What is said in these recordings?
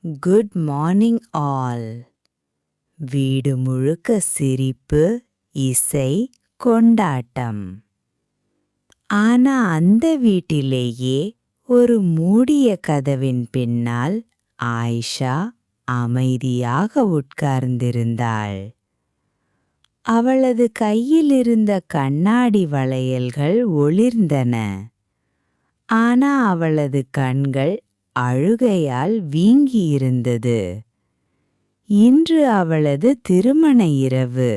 Good morning all. வீடு முழுக்க சிரிப்பு, இசை, கொண்டாட்டம். ஆனா அந்த வீட்டிலேயே ஒரு மூடிய கதவின் பின்னால் ஆயிஷா அமைதியாக உட்கார்ந்திருந்தாள். அவளது கையில் இருந்த கண்ணாடி வளையல்கள் ஒளிர்ந்தன. ஆனா அவளது கண்கள் அழுகையால் வீங்கியிருந்தது. இன்று அவளது திருமண இரவு.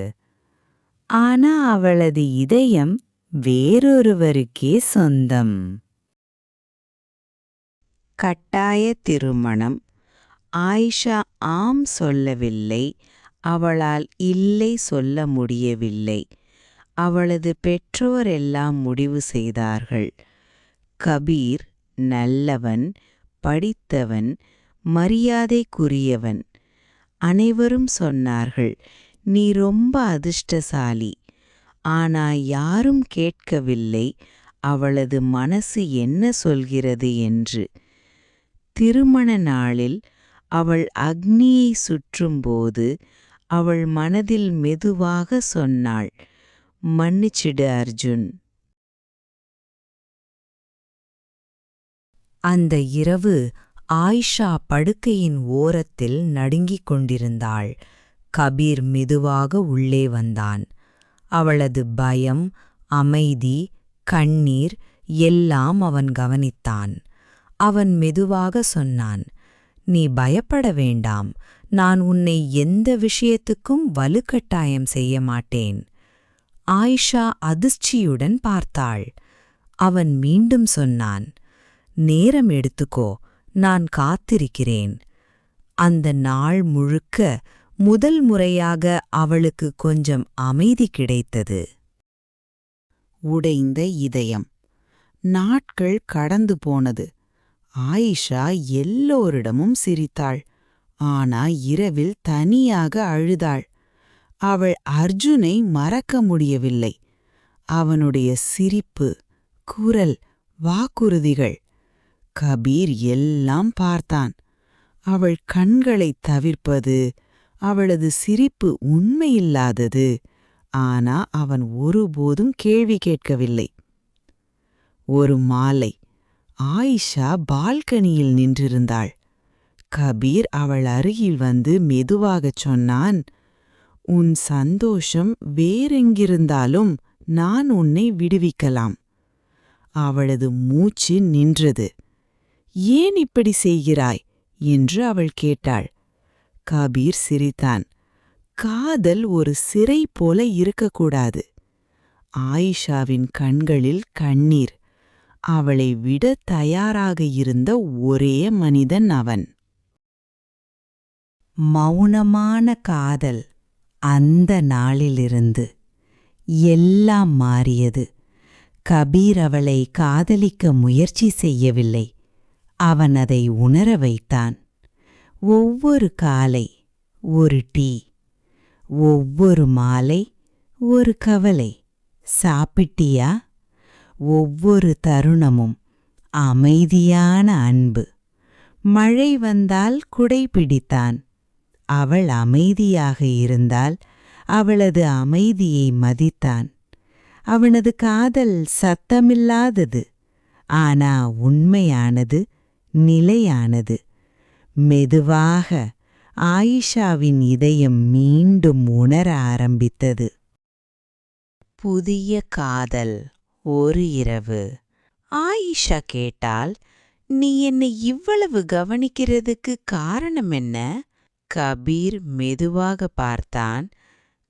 ஆனா அவளது இதயம் வேறொருவருக்கே சொந்தம். கட்டாய திருமணம். ஆயிஷா ஆம் சொல்லவில்லை, அவளால் இல்லை சொல்ல முடியவில்லை. அவளது பெற்றோர் எல்லாம் முடிவு செய்தார்கள். கபீர் நல்லவன், படித்தவன், மரியாதைக்குரியவன். அனைவரும் சொன்னார்கள், நீ ரொம்ப அதிர்ஷ்டசாலி. ஆனா யாரும் கேட்கவில்லை அவளது மனசு என்ன சொல்கிறது என்று. திருமண நாளில் அவள் அக்னியை சுற்றும்போது அவள் மனதில் மெதுவாக சொன்னாள், மன்னிச்சிடு அர்ஜுன். அந்த இரவு ஆயிஷா படுக்கையின் ஓரத்தில் நடுங்கிக் கொண்டிருந்தாள். கபீர் மெதுவாக உள்ளே வந்தான். அவளது பயம், அமைதி, கண்ணீர் எல்லாம் அவன் கவனித்தான். அவன் மெதுவாக சொன்னான், நீ பயப்பட வேண்டாம், நான் உன்னை எந்த விஷயத்துக்கும் வலுக்கட்டாயம் செய்ய மாட்டேன். ஆயிஷா அதிர்ச்சியுடன் பார்த்தாள். அவன் மீண்டும் சொன்னான், நேரம் எடுத்துக்கோ, நான் காத்திருக்கிறேன். அந்த நாள் முழுக்க முதல் முறையாக அவளுக்கு கொஞ்சம் அமைதி கிடைத்தது. உடைந்த இதயம். நாட்கள் கடந்து போனது. ஆயிஷா எல்லோரிடமும் சிரித்தாள். ஆனா இரவில் தனியாக அழுதாள். அவள் அர்ஜுனை மறக்க முடியவில்லை. அவனுடைய சிரிப்பு, குரல், வாக்குறுதிகள். கபீர் எல்லாம் பார்த்தான். அவள் கண்களைத் தவிர்ப்பது, அவளது சிரிப்பு உண்மையில்லாதது. ஆனா அவன் ஒருபோதும் கேள்வி கேட்கவில்லை. ஒரு மாலை ஆயிஷா பால்கனியில் நின்றிருந்தாள். கபீர் அவள் அருகில் வந்து மெதுவாகச் சொன்னான், உன் சந்தோஷம் வேறெங்கிருந்தாலும் நான் உன்னை விடுவிக்கலாம். அவளது மூச்சு நின்றது. ஏன் இப்படி செய்கிறாய் என்று அவள் கேட்டாள். கபீர் சிரித்தான். காதல் ஒரு சிறை போல இருக்கக்கூடாது. ஆயிஷாவின் கண்களில் கண்ணீர். அவளை விட தயாராக இருந்த ஒரே மனிதன் அவன். மௌனமான காதல். அந்த நாளிலிருந்து எல்லாம் மாறியது. கபீர் அவளை காதலிக்க முயற்சி செய்யவில்லை, அவன் அதை உணர வைத்தான். ஒவ்வொரு காலை ஒரு டீ, ஒவ்வொரு மாலை ஒரு கவலை, சாப்பிட்டியா? ஒவ்வொரு தருணமும் அமைதியான அன்பு. மழை வந்தால் குடை பிடித்தான். அவள் அமைதியாக இருந்தால் அவளது அமைதியை மதித்தான். அவனது காதல் சத்தமில்லாதது, ஆனா உண்மையானது, நிலையானது. மெதுவாக ஆயிஷாவின் இதயம் மீண்டும் உணர ஆரம்பித்தது. புதிய காதல். ஒரு இரவு ஆயிஷா கேட்டாள், நீ என்னை இவ்வளவு கவனிக்கிறதுக்கு காரணம் என்ன? கபீர் மெதுவாக பார்த்தான்.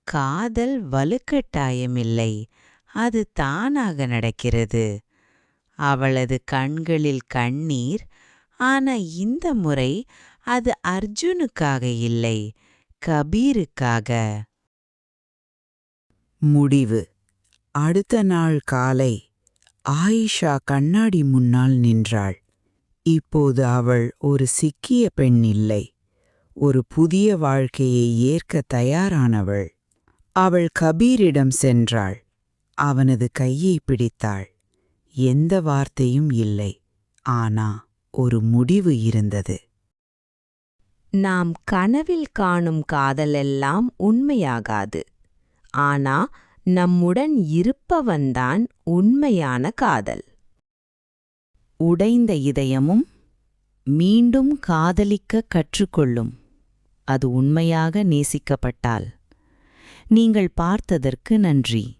காதல் வலுக்கட்டாயமில்லை, அது தானாக நடக்கிறது. அவளது கண்களில் கண்ணீர். ஆனா இந்த முறை அது அர்ஜுனுக்காக இல்லை, கபீருக்காக. முடிவு. அடுத்த நாள் காலை ஆயிஷா கண்ணாடி முன்னால் நின்றாள். இப்போது அவள் ஒரு சிக்கிய பெண் இல்லை, ஒரு புதிய வாழ்க்கையை ஏற்க தயாரானவள். அவள் கபீரிடம் சென்றாள். அவனது கையை பிடித்தாள். எந்த வார்த்தையும் இல்லை, ஆனா ஒரு முடிவு இருந்தது. நாம் கனவில் காணும் காதலெல்லாம் உண்மையாகாது. ஆனா நம்முடன் இருப்பவன்தான் உண்மையான காதல். உடைந்த இதயமும் மீண்டும் காதலிக்க கற்றுக்கொள்ளும். அது உண்மையாக நேசிக்கப்பட்டால். நீங்கள் பார்த்ததற்கு நன்றி.